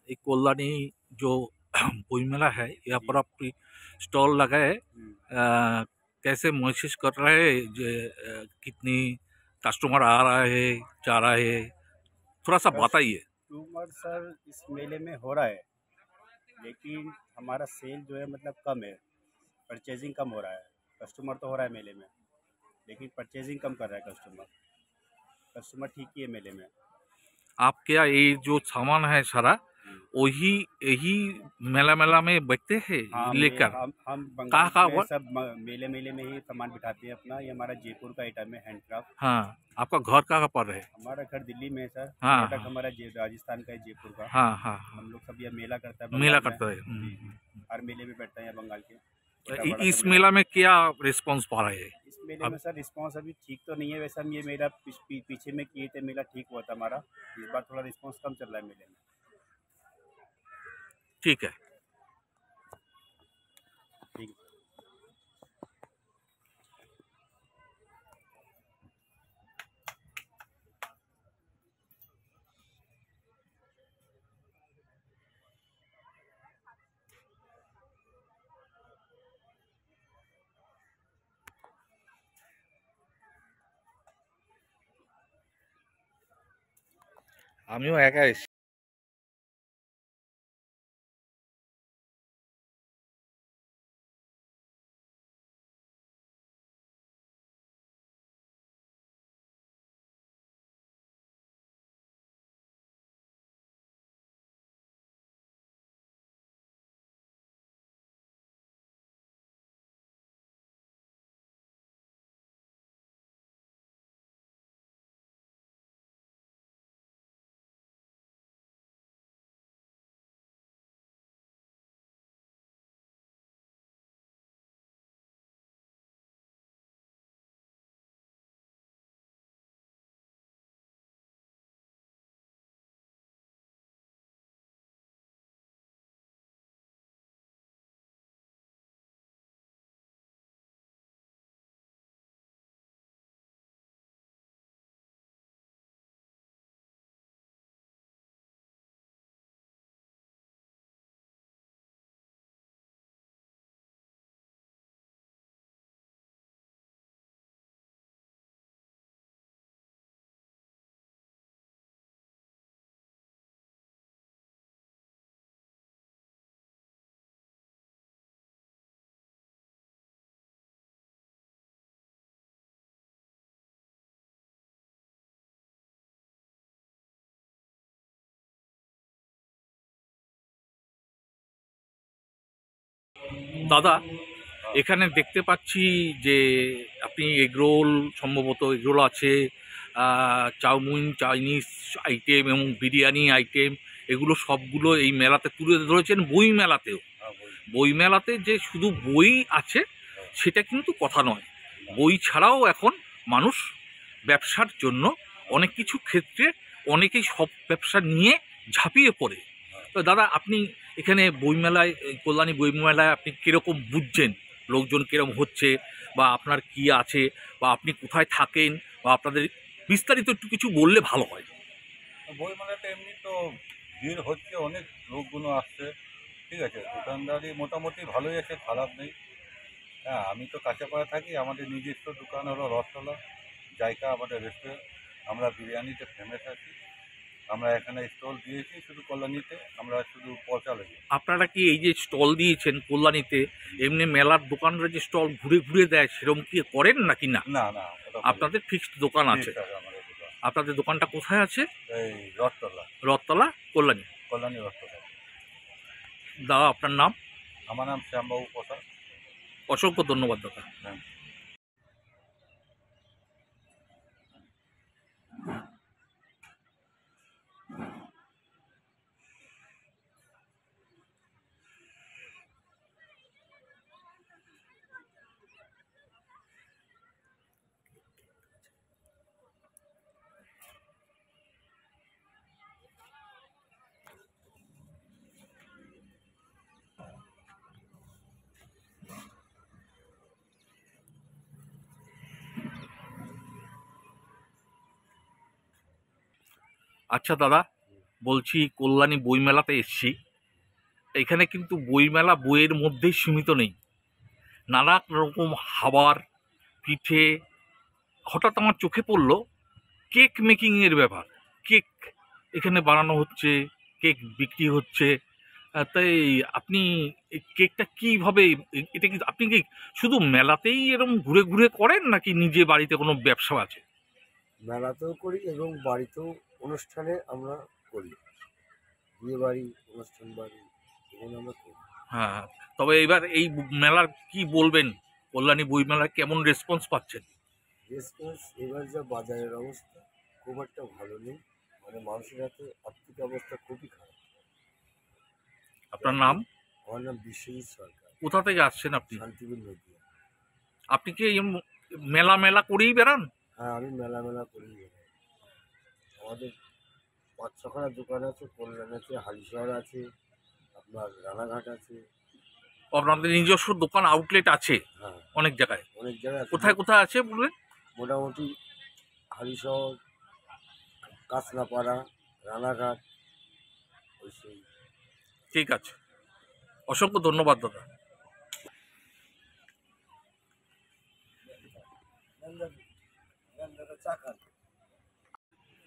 ये कल्याणी जो वही मेला है, यहाँ पर आप स्टॉल लगाए, कैसे महसूस कर रहे हैं कितनी कस्टमर आ रहा है, जा रहा है, थोड़ा सा बताइए। कस्टमर सर इस मेले में हो रहा है, लेकिन हमारा सेल जो है मतलब कम है, परचेजिंग कम हो रहा है। कस्टमर तो हो रहा है मेले में, लेकिन परचेजिंग कम कर रहा है कस्टमर ठीक ही है मेले में। आप क्या ये जो सामान है सारा वही यही मेला मेला में बेचते हैं हाँ, लेकर? हम कहाँ बंगाल में कहाँ? सब मेले में ही सामान बिठाते हैं अपना। ये हमारा जयपुर का आइटम है, हैंडक्राफ्ट। हाँ, आपका घर कहाँ पर है? हमारा घर दिल्ली में है सर। हाँ प्रोडक्ट हाँ हमारा राजस्थान का है, जयपुर का। हाँ हाँ हाँ, हम लोग सब ये मेला करता है मेला बंगाल में। करता है। जी, हर मेले में बैठते हैं बंगाल के, तो छोटा बड़ा इस सब मेला मेला। में क्या रिस्पांस पा रहे हैं इस मेले में अब? सर रिस्पांस अभी ठीक तो नहीं है। वैसे हम ये मेला पीछे में किए थे, मेला ठीक हुआ था हमारा। इस बार थोड़ा रिस्पांस कम चल रहा है मेले में। ठीक है। ठीक है। আমিও একা এসেছি। দাদা, এখানে দেখতে পাচ্ছি যে আপনি এগরোল, সম্ভবত এগরোল আছে, চাউমিন, চাইনিজ আইটেম এবং বিরিয়ানি আইটেম, এগুলো সবগুলো এই মেলাতে তুলে ধরেছেন। বই মেলাতেও, বই মেলাতে যে শুধু বই আছে সেটা কিন্তু কথা নয়, বই ছাড়াও এখন মানুষ ব্যবসার জন্য অনেক কিছু ক্ষেত্রে অনেকেই সব ব্যবসা নিয়ে ঝাঁপিয়ে পড়ে। তো দাদা, আপনি এখানে বইমেলায়, কল্যাণী বইমেলায় আপনি কীরকম বুঝছেন, লোকজন কীরকম হচ্ছে, বা আপনার কি আছে, বা আপনি কোথায় থাকেন, বা আপনাদের বিস্তারিত একটু কিছু বললে ভালো হয়। বইমেলাতে এমনি তো ভিড় হচ্ছে, অনেক লোকগুলো আসছে, ঠিক আছে। দোকানদারি মোটামুটি ভালোই আছে, খারাপ নেই। হ্যাঁ, আমি তো কাঁচাপাড়া থাকি, আমাদের নিজস্ব দোকান হলো রথতলা জায়গা, আমাদের রেস্টুরেন্ট। আমরা বিরিয়ানিতে ফেমাস আছি। আমরা এখানে স্টল দিয়েছি শুধু কল্যাণীতে, আমরা শুধু পৌঁছালে। আপনারা কি এই যে স্টল দিয়েছেন কল্যাণীতে, এমনি মেলার দোকানরা যে স্টল ঘুরে ঘুরে দেয় সেরকম কি করেন নাকি না? না না, আপনাদের ফিক্সড দোকান আছে? আমাদের দোকান। আপনাদের দোকানটা কোথায় আছে? এই রথতলা, রথতলা, কল্যাণী। কল্যাণী রথতলা। দাদা, আপনার নাম? আমার নাম শ্যামবাবু প্রসাদ। অসংখ্য ধন্যবাদ দাদা। হ্যাঁ। আচ্ছা দাদা, বলছি কল্যাণী বইমেলাতে এসেছি। এখানে কিন্তু বইমেলা বইয়ের মধ্যেই সীমিত নেই, নানা রকম খাবার, পিঠে। হঠাৎ আমার চোখে পড়লো কেক মেকিংয়ের ব্যাপার। কেক এখানে বানানো হচ্ছে, কেক বিক্রি হচ্ছে। তাই আপনি এই কেকটা কীভাবে, এটা কি আপনি কি শুধু মেলাতেই এরকম ঘুরে ঘুরে করেন, নাকি নিজে বাড়িতে কোনো ব্যবসা আছে? মেলাতেও করি এবং বাড়িতেও অনুষ্ঠানে আমরা করি, বিয়ে বাড়ি, অনুষ্ঠান বাড়ি, এখানে আমরা করি। হ্যাঁ, তবে এবার এই মেলার কি বলবেন, কল্যাণী বই মেলায় কেমন রেসপন্স পাচ্ছেন? রেসপন্স এবার যা বাজারের অবস্থা খুব একটা ভালো নেই, মানে মানুষের হাতে আর্থিক অবস্থা খুবই খারাপ। আপনার নাম? আমার নাম বিশ্বজিৎ সরকার, কোথা থেকে আসছেন আপনি? শান্তিপুর নদীয়া। আপনি কি এই মেলা মেলা করেই বেড়ান? হ্যাঁ, আমি মেলা মেলা করি। আমাদের 5-6খানা দোকান আছে, কল্যাণ আছে, হালিশহর আছে, আপনার রানাঘাট আছে। আপনাদের নিজস্ব দোকান আউটলেট আছে হ্যাঁ, অনেক জায়গায়? অনেক জায়গায় আছে। কোথায় কোথায় আছে বলবেন? মোটামুটি হালিশহর, কাঁচনাপাড়া, রানাঘাট, ওই সেই। ঠিক আছে, অসংখ্য ধন্যবাদ দাদা।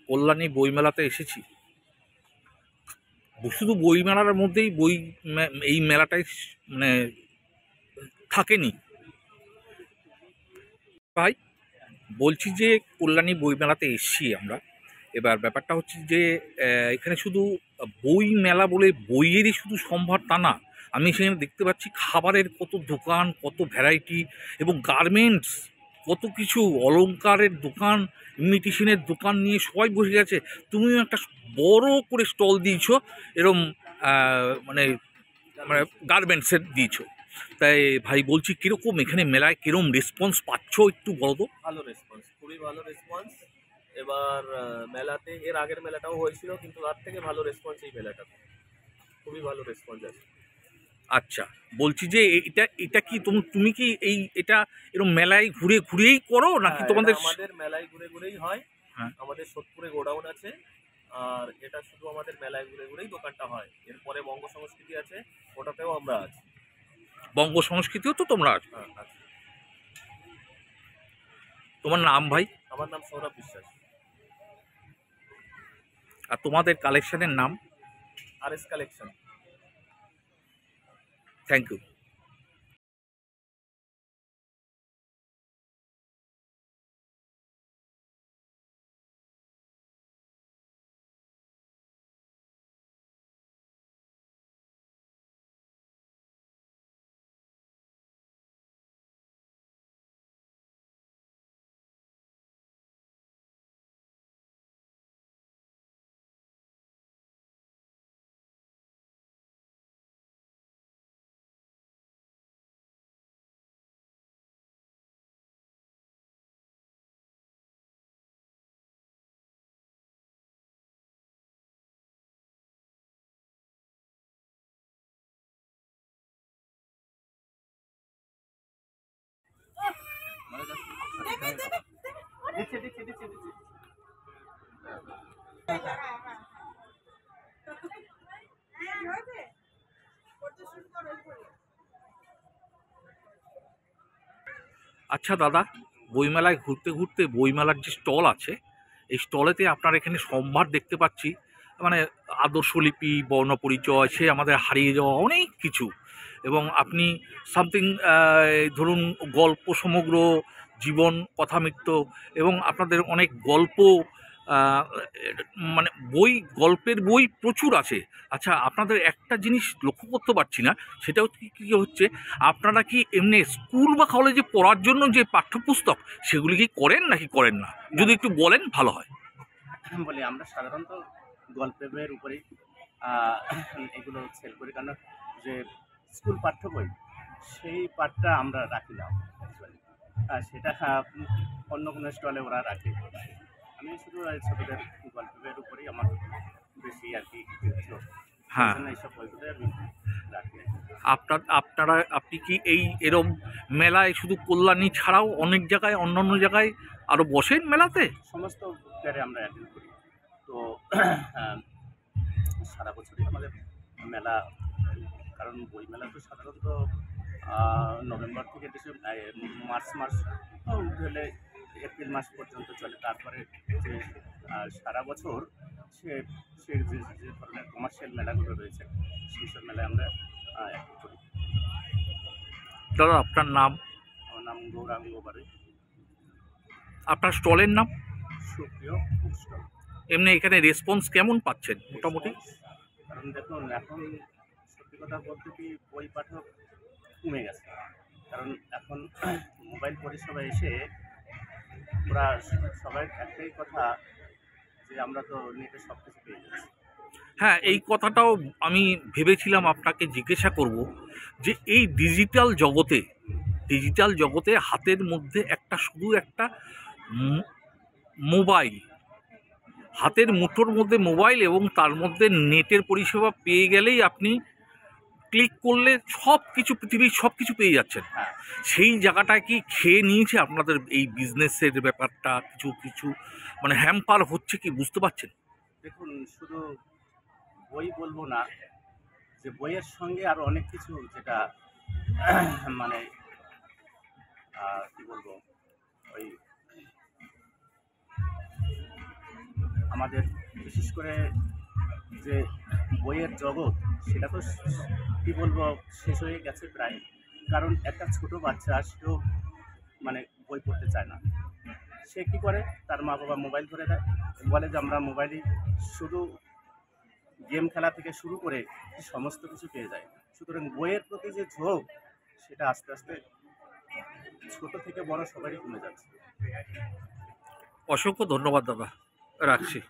কল্যাণী বইমেলাতে এসেছি। শুধু বইমেলার মধ্যেই এই মেলাটাই মানে থাকেনি ভাই। বলছি যে কল্যাণী বইমেলাতে এসেছি আমরা। এবার ব্যাপারটা হচ্ছে যে এখানে শুধু বই মেলা বলে বইয়েরই শুধু সম্ভার তা না। আমি সেখানে দেখতে পাচ্ছি খাবারের কত দোকান, কত ভ্যারাইটি, এবং গার্মেন্টস, কত কিছু, অলংকারের দোকান, ইমিটেশনের দোকান নিয়ে সবাই বসে গেছে। তুমিও একটা বড় করে স্টল দিয়েছো, এরম মানে মানে গার্মেন্টসের দিয়েছো। তাই ভাই বলছি, কীরকম এখানে মেলায় কীরকম রেসপন্স পাচ্ছ একটু বলো তো। ভালো রেসপন্স, খুবই ভালো রেসপন্স। এবার মেলাতে এর আগের মেলাটাও হয়েছিল, কিন্তু তার থেকে ভালো রেসপন্স এই মেলাটাতে, খুবই ভালো রেসপন্স আছে। আচ্ছা, বলছি যে এটা এটা কি তুমি কি এটা এরকম মেলায় ঘুরে ঘুরেই করো, নাকি হ্যাঁ, তোমাদের? এটা আমাদের মেলায় ঘুরে ঘুরেই হয়। হ্যাঁ। আমাদের সোদপুরে গোডাউন আছে, আর এটা শুধু আমাদের মেলায় ঘুরে ঘুরেই দোকানটা হয়। এরপরে বঙ্গ সংস্কৃতি আছে, ওটাতেও আমরা আছি। বঙ্গ সংস্কৃতিও তো তোমরা আছো? হ্যাঁ, আছি। তোমার নাম ভাই? আমার নাম সৌরভ বিশ্বাস। আর তোমাদের কালেকশনের নাম? RS collection. Thank you. আচ্ছা দাদা, বইমেলায় ঘুরতে ঘুরতে বইমেলার যে স্টল আছে, এই স্টলেতে আপনার এখানে সম্ভার দেখতে পাচ্ছি, মানে আদর্শলিপি, বর্ণপরিচয়, সে আমাদের হারিয়ে যাওয়া অনেক কিছু। এবং আপনি সামথিং, ধরুন গল্প, সমগ্র জীবন, কথামৃত্য, এবং আপনাদের অনেক গল্প, মানে বই, গল্পের বই প্রচুর আছে। আচ্ছা, আপনাদের একটা জিনিস লক্ষ্য করতে পারছি না, সেটা হচ্ছে কী হচ্ছে, আপনারা কি এমনি স্কুল বা কলেজে পড়ার জন্য যে পাঠ্যপুস্তক, সেগুলি কি করেন নাকি করেন না? যদি একটু বলেন ভালো হয়। বলি, আমরা সাধারণত গল্পের বইয়ের উপরেই এগুলো সেল করি, কারণ যে স্কুল পাঠ্য বই সেই পাঠটা আমরা রাখি না অ্যাকচুয়ালি, সেটা অন্য কোনো স্টলে ওরা রাখে। আমি শুধু ছোটদের গল্প বইয়ের উপরেই আমার বেশি আর কি, হ্যাঁ, এইসব বইগুলো আমি রাখি। আপনি কি এরম মেলায় শুধু কল্যাণী ছাড়াও অনেক জায়গায়, অন্যান্য জায়গায় আরও বসেন মেলাতে? সমস্ত ফেয়ারে আমরা অ্যাটেন্ড করি। তো সারা বছরই আমাদের মেলা, কারণ বই মেলা তো সাধারণত নভেম্বর থেকে মার্চ মাস হলে এপ্রিল মাস পর্যন্ত চলে। তারপরে যে সারা বছর সে সে যে যে ধরনের কমার্শিয়াল মেলাগুলো রয়েছে সেই সব মেলায় আমরা অ্যাক্টিভ করি। দাদা আপনার নাম, আমার নাম গৌরাঙ্গ বাড়ি, আপনার স্টলের নাম? সুপ্রিয় বুক স্টল। এমনি এখানে রেসপন্স কেমন পাচ্ছেন মোটামুটি? কারণ দেখুন, এখন সত্যি কথা বলতে কি বই পাঠক কমে গেছে, কারণ এখন মোবাইল পরিষেবা এসে ওরা সবাই একটাই কথা যে আমরা তো নেটে সব কিছু পেয়ে যাচ্ছি। হ্যাঁ, এই কথাটাও আমি ভেবেছিলাম আপনাকে জিজ্ঞাসা করব যে এই ডিজিটাল জগতে হাতের মধ্যে শুধু একটা মোবাইল, হাতের মুঠোর মধ্যে মোবাইল এবং তার মধ্যে নেটের পরিষেবা পেয়ে গেলেই আপনি ক্লিক করলে সব কিছু, পৃথিবীর সব কিছু পেয়ে যাচ্ছেন। হ্যাঁ, সেই জায়গাটায় কি খেয়ে নিয়েছে আপনাদের এই বিজনেসের ব্যাপারটা? কিছু মানে হ্যাম্পার হচ্ছে কি বুঝতে পারছেন? দেখুন, শুধু বই বলবো না, যে বইয়ের সঙ্গে আরো অনেক কিছু যেটা মানে কি বলবো, ওই আমাদের বিশেষ করে যে বইয়ের জগৎ, সেটা তো কি বলবো শেষ হয়ে গেছে প্রায়। কারণ একটা ছোট বাচ্চা সেও মানে বই পড়তে চায় না। সে কি করে, তার মা বাবা মোবাইল ধরে দেয়, বলে যে আমরা মোবাইলে শুধু গেম খেলা থেকে শুরু করে সমস্ত কিছু পেয়ে যায়। সুতরাং বইয়ের প্রতি যে ঝোঁক, সেটা আস্তে আস্তে ছোট থেকে বড় সবারই কমে যাচ্ছে। অসংখ্য ধন্যবাদ দাদা, রাখছি।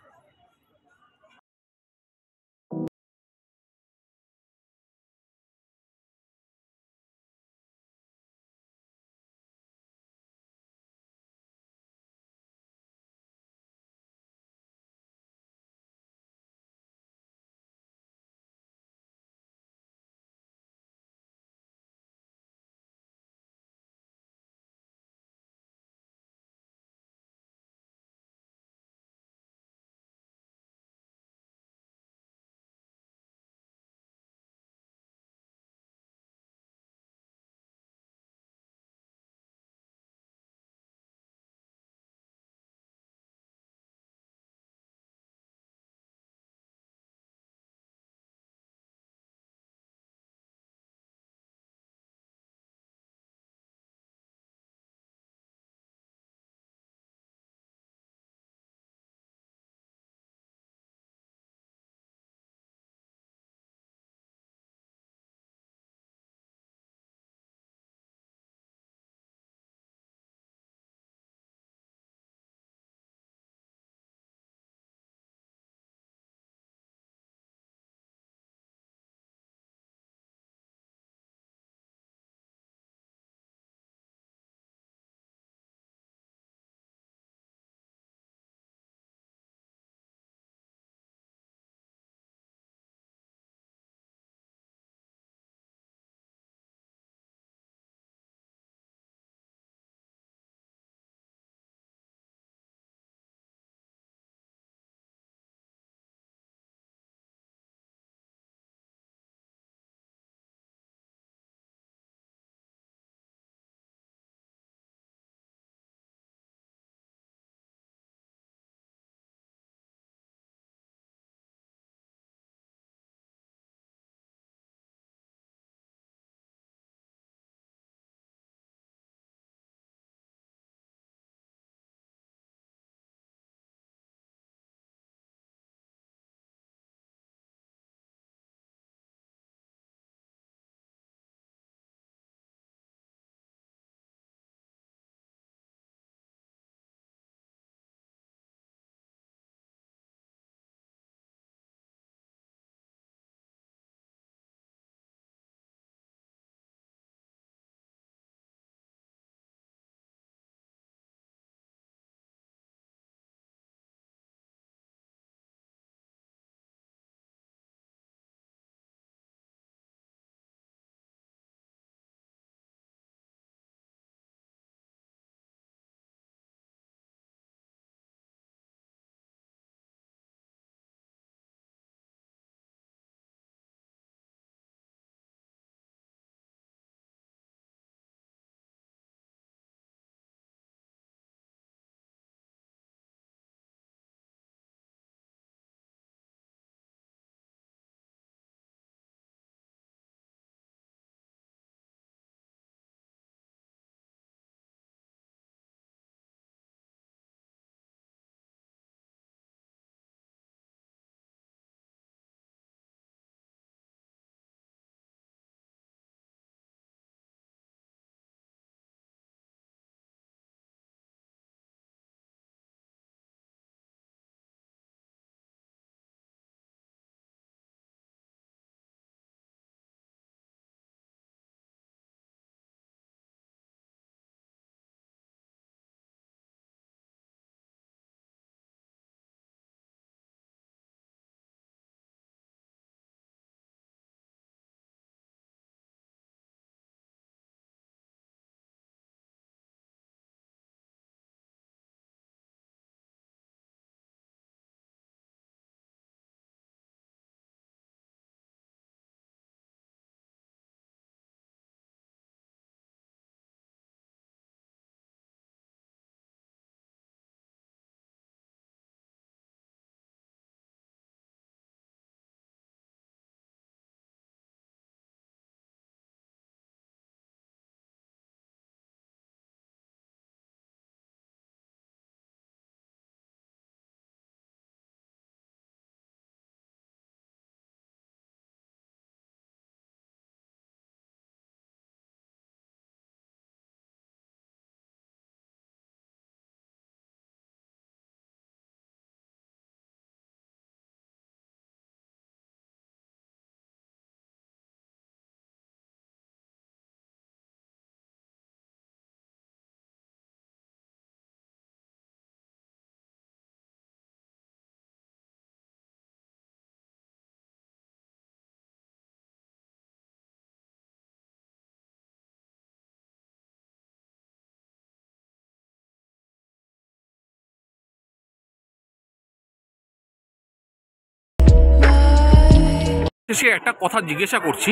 শেষে একটা কথা জিজ্ঞাসা করছি,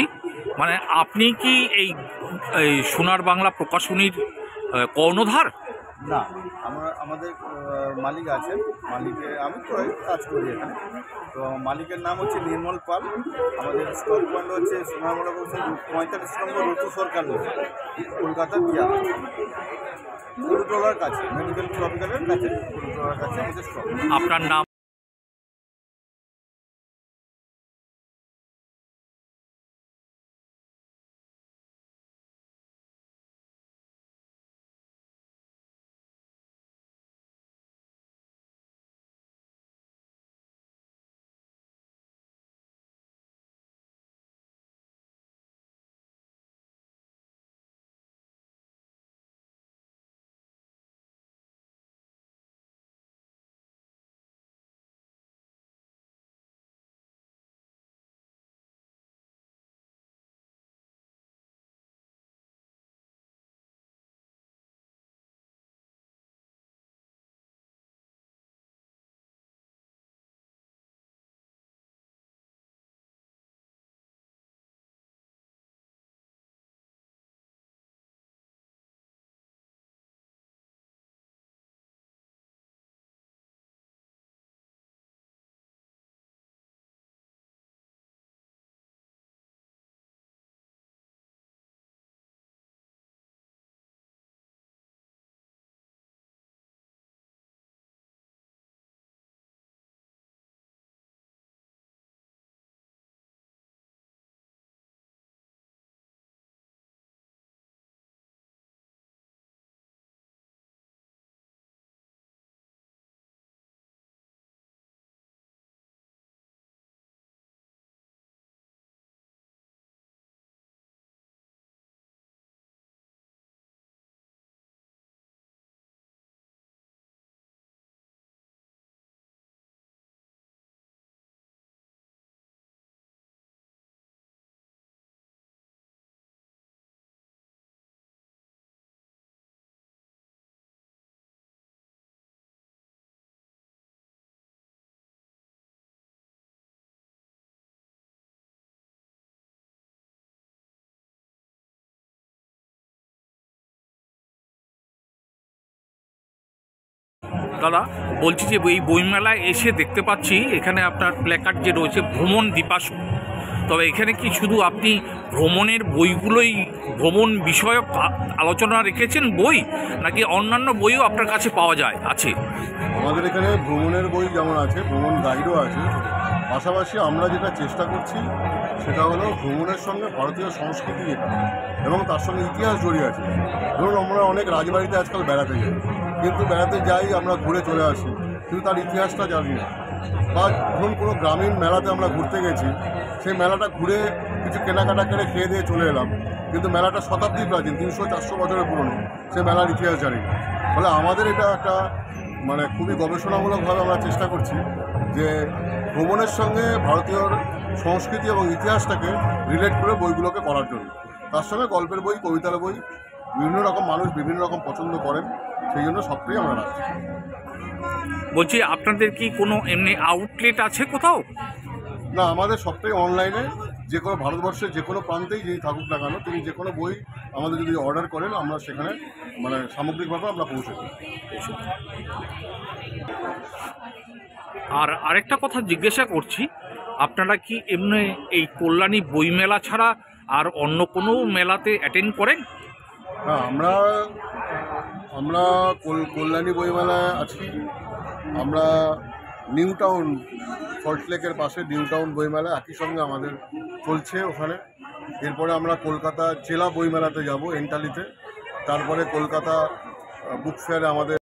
মানে আপনি কি এই এই সোনার বাংলা প্রকাশনীর কর্ণধার? না, আমাদের মালিক আছেন। আমি তো এই কাজ করি এখানে। তো মালিকের নাম হচ্ছে নির্মল পাল। আমাদের স্টক পয়েন্ট হচ্ছে সোনারবাংলা প্রকাশনী 45 নম্বর ঋতু সরকার রোড, কলকাতা বিহার, কুরুটোলার কাছে, মেডিকেল হসপিটালের কাছে, কুরুটোলার কাছে আমাদের স্টক। আপনার নাম? দাদা বলছি যে এই বইমেলায় এসে দেখতে পাচ্ছি এখানে আপনার প্ল্যাকার্ড যে রয়েছে ভ্রমণ দ্বীপাসু, তবে এখানে কি শুধু আপনি ভ্রমণের বইগুলোই, ভ্রমণ বিষয়ক আলোচনা রেখেছেন বই, নাকি অন্যান্য বইও আপনার কাছে পাওয়া যায়? আছে আমাদের এখানে ভ্রমণের বই যেমন আছে, ভ্রমণ গাইডও আছে। পাশাপাশি আমরা যেটা চেষ্টা করছি সেটা হলো ভ্রমণের সঙ্গে ভারতীয় সংস্কৃতি যেটা এবং তার সঙ্গে ইতিহাস জড়িয়ে আছে। ধরুন আমরা অনেক রাজবাড়িতে আজকাল বেড়াতে যাই, কিন্তু বেড়াতে যাই আমরা ঘুরে চলে আসি, কিন্তু তার ইতিহাসটা জানি না। বা ধরুন কোনো গ্রামীণ মেলাতে আমরা ঘুরতে গেছি, সেই মেলাটা ঘুরে কিছু কেনাকাটা করে খেয়ে দিয়ে চলে এলাম, কিন্তু মেলাটা শতাব্দী প্রাচীন, 300-400 বছরের পুরনো, সেই মেলার ইতিহাস জানি না। ফলে আমাদের এটা একটা মানে খুবই গবেষণামূলকভাবে আমরা চেষ্টা করছি যে ভ্রমণের সঙ্গে ভারতীয় সংস্কৃতি এবং ইতিহাসটাকে রিলেট করে বইগুলোকে করার জন্য। তার সঙ্গে গল্পের বই, কবিতার বই, বিভিন্ন রকম মানুষ বিভিন্ন রকম পছন্দ করেন, সেই জন্য সবটাই আমরা রাখছি। বলছি আপনাদের কি কোনো এমনি আউটলেট আছে কোথাও? না, আমাদের সবটাই অনলাইনে। যে কোনো ভারতবর্ষের যে কোনো প্রান্তেই যিনি থাকুক না কেন, তিনি যে কোনো বই আমাদের যদি অর্ডার করেন, আমরা সেখানে মানে সামগ্রিকভাবে আমরা পৌঁছে দিই। আর আরেকটা কথা জিজ্ঞাসা করছি, আপনারা কি এমনি এই কল্যাণী বইমেলা ছাড়া আর অন্য কোনো মেলাতে অ্যাটেন্ড করেন? হ্যাঁ, আমরা কল্যাণী বইমেলায় আছি। আমরা নিউ টাউন, সল্টলেকের পাশে নিউ টাউন বইমেলা একই সঙ্গে আমাদের চলছে ওখানে। এরপরে আমরা কলকাতা জেলা বইমেলাতে যাব এন্টালিতে। তারপরে কলকাতা বুক ফেয়ারে আমাদের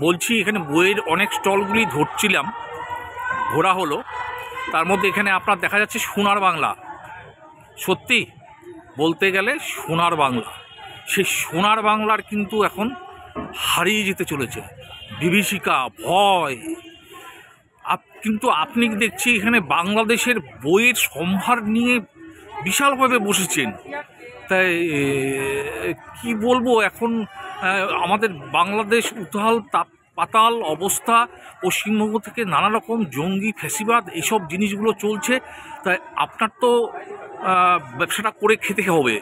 বলছি এখানে বইয়ের অনেক স্টলগুলি ধরছিলাম, ঘোরা হলো, তার মধ্যে এখানে আপনার দেখা যাচ্ছে সোনার বাংলা। সত্যি বলতে গেলে সোনার বাংলা, সেই সোনার বাংলার কিন্তু এখন হারিয়ে যেতে চলেছে। বিভীষিকা, ভয়। কিন্তু আপনি দেখছি এখানে বাংলাদেশের বইয়ের সম্ভার নিয়ে বিশালভাবে বসেছেন। তাই কি বলবো, এখন আমাদের বাংলাদেশ উথাল পাতাল অবস্থা, পশ্চিমবঙ্গ থেকে নানা রকম জঙ্গি ফ্যাসিবাদ এইসব জিনিসগুলো চলছে। তাই আপনার তো ব্যবসাটা করে খেতে হবে,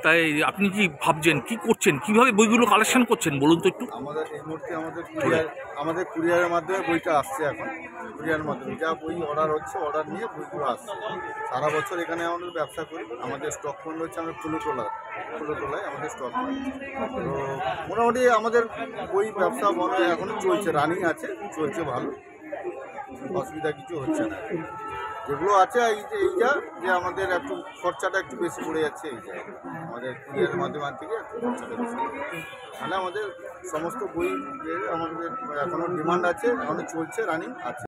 তাই আপনি কি ভাবছেন, কি করছেন, কিভাবে বইগুলো কালেকশন করছেন বলুন তো একটু। আমাদের এই মুহূর্তে আমাদের কুরিয়ারের মাধ্যমে বইটা আসছে। এখন কুরিয়ারের মাধ্যমে যা বই অর্ডার হচ্ছে, অর্ডার নিয়ে বইগুলো আসছে। সারা বছর এখানে আমাদের ব্যবসা করি। আমাদের স্টক পয়েন্ট হচ্ছে আমরা ফুলতলায় আমাদের স্টক পয়েন্ট। তো মোটামুটি আমাদের বই ব্যবসা এখনও চলছে, রানিং আছে, চলছে ভালো, অসুবিধা কিছু হচ্ছে না। যেগুলো আছে এইটা যে আমাদের একটু খরচাটা একটু বেশি পড়ে যাচ্ছে, এই যে আমাদের কুরিয়ারের মাধ্যমে থেকে একটু খরচাটা বেশি, তাহলে আমাদের সমস্ত বই আমাদের এখনও ডিমান্ড আছে, এখনও চলছে, রানিং আছে।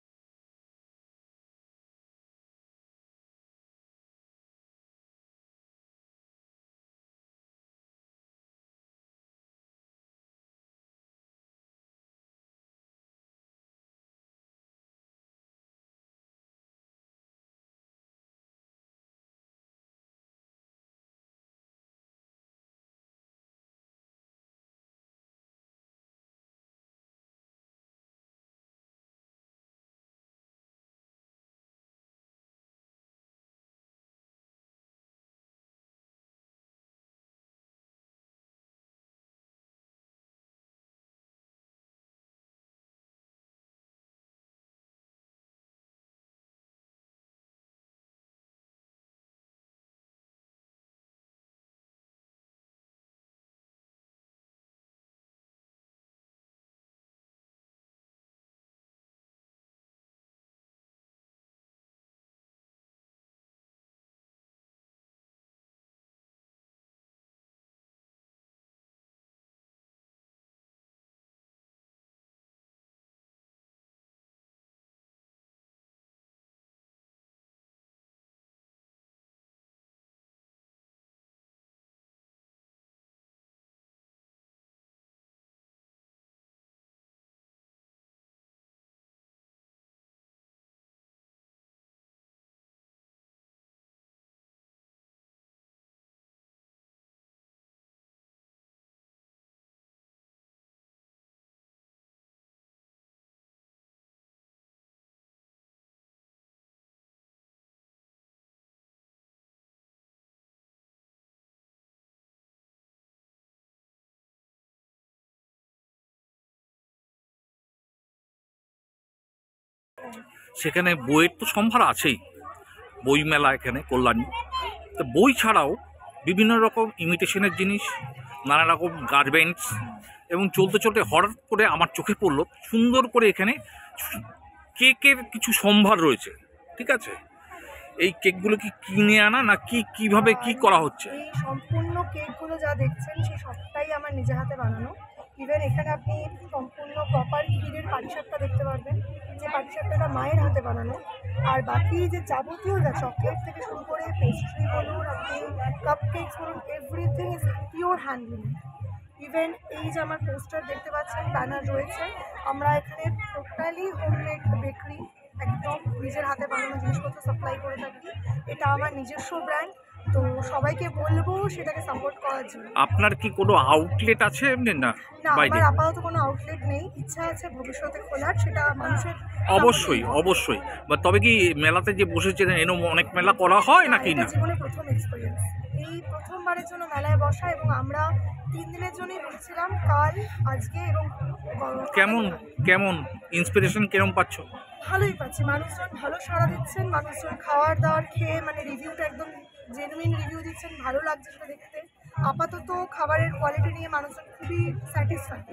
সেখানে বইয়ের তো সম্ভার আছেই, বই মেলা এখানে কল্যাণী। তো বই ছাড়াও বিভিন্ন রকম ইমিটেশনের জিনিস, নানা রকম গার্মেন্টস, এবং চলতে চলতে হঠাৎ করে আমার চোখে পড়লো সুন্দর করে এখানে কেকের কিছু সম্ভার রয়েছে। ঠিক আছে, এই কেকগুলো কি কিনে আনা না কিভাবে কি করা হচ্ছে? এই সম্পূর্ণ কেকগুলো যা দেখছেন সেই সবটাই আমার নিজে হাতে বানানো। ইভেন এখানে আপনি সম্পূর্ণ প্রপার ক্ষীরের পাটিসাপটা দেখতে পারবেন, যে পাটিসাপটাটা মায়ের হাতে বানানো। আর বাকি যে যাবতীয় যা চকলেট থেকে শুরু করে পেস্ট্রি বলুন, আপনি কাপ কেকস বলুন, everything is pure handloom. Even এই যে আমার পোস্টার দেখতে পাচ্ছেন, ব্যানার রয়েছে, আমরা এখানে টোটালি হোমমেড বেকারি, একদম নিজের হাতে বানানো জিনিসপত্র সাপ্লাই করে থাকি। এটা আমার নিজস্ব ব্র্যান্ড, তো সবাইকে বলবো সেটাকে সাপোর্ট করার জন্য। আপনার কি কোনো আউটলেট আছে এমনি? না, আমার আপাতত কোনো আউটলেট নেই, ইচ্ছা আছে ভবিষ্যতে খোলার, সেটা মানুষের অবশ্যই। তবে কি মেলাতে যে বসেছেন এরকম অনেক মেলা করা হয় নাকি না? জীবনে প্রথম এক্সপিরিয়েন্স, এই প্রথমবারের জন্য মেলায় বসা, এবং আমরা 3 দিনের জন্যই বসেছিলাম, কাল, আজকে এবং কেমন ইন্সপিরেশন কেমন পাচ্ছ? ভালোই পাচ্ছি, মানুষজন ভালো সাড়া দিচ্ছেন, মানুষজন খাওয়ার দাওয়ার খেয়ে মানে রিভিউটা একদম জেনুইন রিভিউ দিচ্ছেন, ভালো লাগছে সেটা দেখতে। আপাতত খাবারের কোয়ালিটি নিয়ে মানুষজন খুবই স্যাটিসফাইড,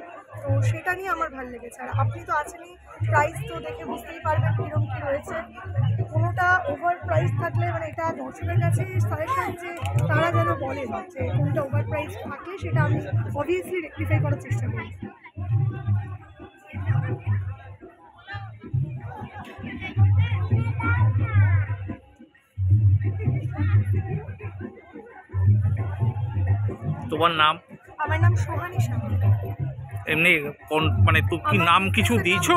তো সেটা নিয়ে আমার ভালো লেগেছে। আর আপনি তো আছেনই, প্রাইস তো দেখে বুঝতেই পারবেন কীরকম কী রয়েছে। কোনোটা ওভার প্রাইস থাকলে মানে এটা দর্শকের কাছে সাজেশন যে তারা যেন বলেন যে কোনটা ওভার প্রাইস থাকলে সেটা আমি অবভিয়াসলি রেকটিফাই করার চেষ্টা করি। তোমার নাম? আমার নাম সোহানি শাহ। এমনি মানে তো কি নাম কিছু দিয়েছো?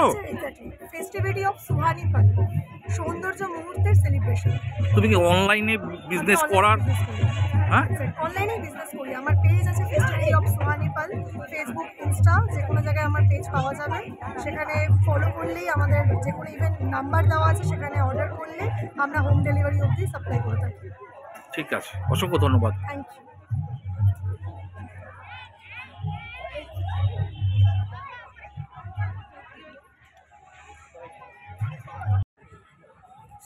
ফেস্টিভিটি অফ সুহানি পাল, সৌন্দর্য মুহূর্তের সেলিব্রেশন। তুমি কি অনলাইনে বিজনেস করার? হ্যাঁ, অনলাইনে বিজনেস করি। আমার পেজ আছে festivity of Suhani Pal, Facebook, Insta, যে কোনো জায়গায় আমার পেজ পাওয়া যাবে। সেখানে ফলো করলেই আমাদের যে কোনো ইভেন্ট নাম্বার দেওয়া আছে, সেখানে অর্ডার করলে আমরা হোম ডেলিভারি অবধি সাপ্লাই করে থাকি। ঠিক আছে, অসংখ্য ধন্যবাদ। Thank you.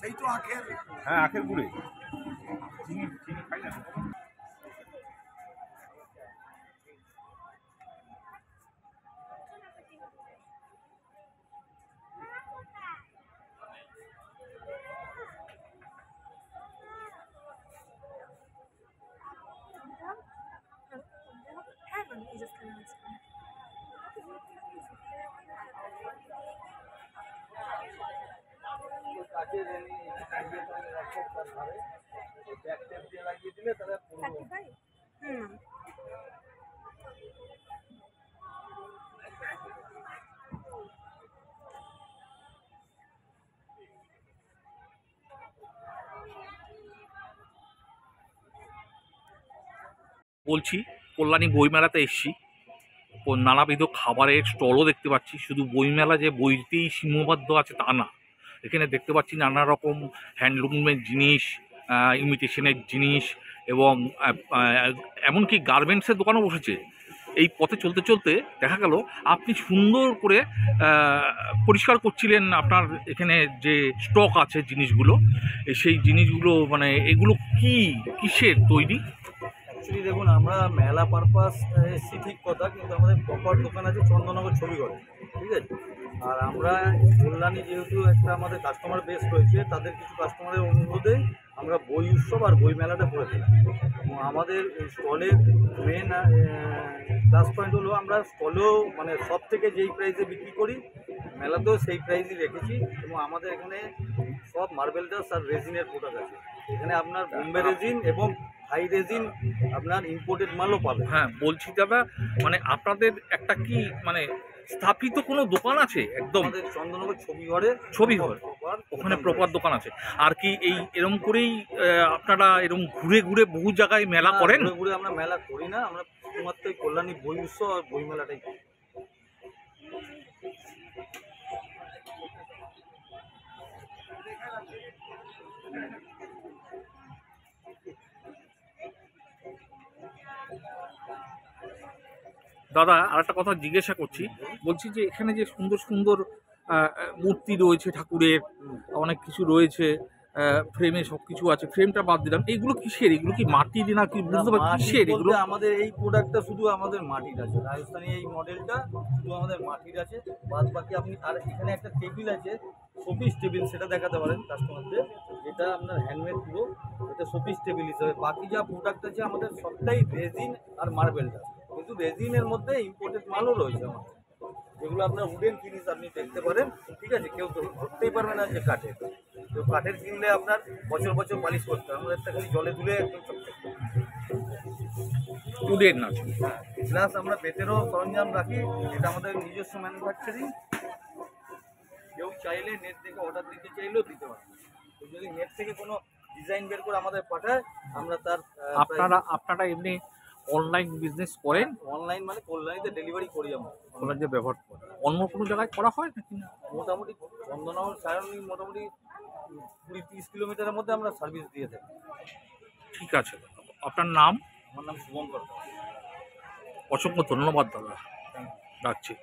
সেই তো আখের, হ্যাঁ আখের গুড়ে হ্যাঁ, এই যে স্ক্যানার আছে। বলছি কল্যাণী বইমেলাতে এসেছি, নানাবিধ খাবারের স্টলও দেখতে পাচ্ছি। শুধু বইমেলা যে বইতেই সীমাবদ্ধ আছে তা না, এখানে দেখতে পাচ্ছি নানা রকম হ্যান্ডলুমের জিনিস, ইমিটেশনের জিনিস এবং এমনকি গার্মেন্টসের দোকানও বসেছে। এই পথে চলতে চলতে দেখা গেল আপনি সুন্দর করে পরিষ্কার করছিলেন আপনার এখানে যে স্টক আছে জিনিসগুলো, সেই জিনিসগুলো মানে এগুলো কি কিসের তৈরি? অ্যাকচুয়ালি দেখুন, আমরা মেলা পারপাস এসেছি ঠিক কথা, কিন্তু আমাদের প্রপার দোকান আছে চন্দননগর ছবিঘরে, ঠিক আছে। আর আমরা কল্যাণী যেহেতু একটা আমাদের কাস্টমার বেস রয়েছে, তাদের কিছু কাস্টমারের অনুরোধে আমরা বই উৎসব আর বই মেলাটা করে থাকি। এবং আমাদের স্টলের মেন প্লাস পয়েন্ট হলো আমরা স্টলেও মানে সব থেকে যেই প্রাইসে বিক্রি করি মেলাতেও সেই প্রাইসই রেখেছি। এবং আমাদের এখানে সব মার্বেল ডাস্ট আর রেজিনের প্রোডাক্ট আছে। এখানে আপনার বোম্বে রেজিন এবং হাই রেজিন আপনার ইম্পোর্টেড মালও পাবে। হ্যাঁ বলছি দাদা, মানে আপনাদের একটা কি মানে স্থাপিত কোনো দোকান আছে? একদম আমাদের চন্দননগর ছবিঘরে, ওখানে প্রপার দোকান আছে। আর কি এই এরম করেই আপনারা এরম ঘুরে ঘুরে বহু জায়গায় মেলা করেন? ঘুরে ঘুরে আমরা মেলা করি না, আমরা শুধুমাত্র কল্যাণী বই উৎসব আর বই মেলাটাই করি। দাদা আরেকটা কথা জিজ্ঞাসা করছি, বলছি যে এখানে যে সুন্দর সুন্দর মূর্তি রয়েছে ঠাকুরের, অনেক কিছু রয়েছে, ফ্রেমে সব কিছু আছে, ফ্রেমটা বাদ দিলাম, এইগুলো কিসের? এগুলো কি মাটির না কি বুঝতে পারছি কিসের এগুলো? আমাদের এই প্রোডাক্টটা শুধু আমাদের মাটির আছে, রাজস্থানী এই মডেলটা শুধু আমাদের মাটির আছে। বাদ বাকি আপনি আর এখানে একটা টেবিল আছে, শোপিস টেবিল, সেটা দেখাতে পারেন কাস্টমারদের, যেটা আপনার হ্যান্ডমেড পুরো, এটা শোপিস টেবিল হিসাবে। বাকি যা প্রোডাক্ট আছে আমাদের সবটাই রেজিন আর মার্বেলটা, কিন্তু রেজিনের মধ্যে ইম্পোর্টেড মালও রয়েছে আমাদের, যেগুলো আপনার উডেন জিনিস আপনি দেখতে পারেন, ঠিক আছে। কেউ ধরতেই পারবে না যে কাঠের। তো কাঠের কিনলে আপনার বছর বছর পালিশ করতে হবে, আমাদের একটা খালি জলে ধুলে একদম চকচক। উডেন না, হ্যাঁ, প্লাস আমরা বেতেরও সরঞ্জাম রাখি, এটা আমাদের নিজস্ব ম্যানুফ্যাকচারিং। কেউ চাইলে নেট থেকে অর্ডার দিতে চাইলেও দিতে পারে। তো যদি নেট থেকে কোনো ডিজাইন বের করে আমাদের পাঠায়, আমরা তার আপনারা এমনি অনলাইন বিজনেস করেন? অনলাইন মানে কল্যাণীতে ডেলিভারি করি আমরা, অনলাইনে ব্যবহার করেন। অন্য কোনো জায়গায় করা হয় নাকি? মোটামুটি চন্দননগর সায়নী মোটামুটি 20-30 কিলোমিটারের মধ্যে আমরা সার্ভিস দিয়ে থাকি। ঠিক আছে, আপনার নাম? আমার নাম শুভঙ্কর। অসংখ্য ধন্যবাদ দাদা, রাখছি।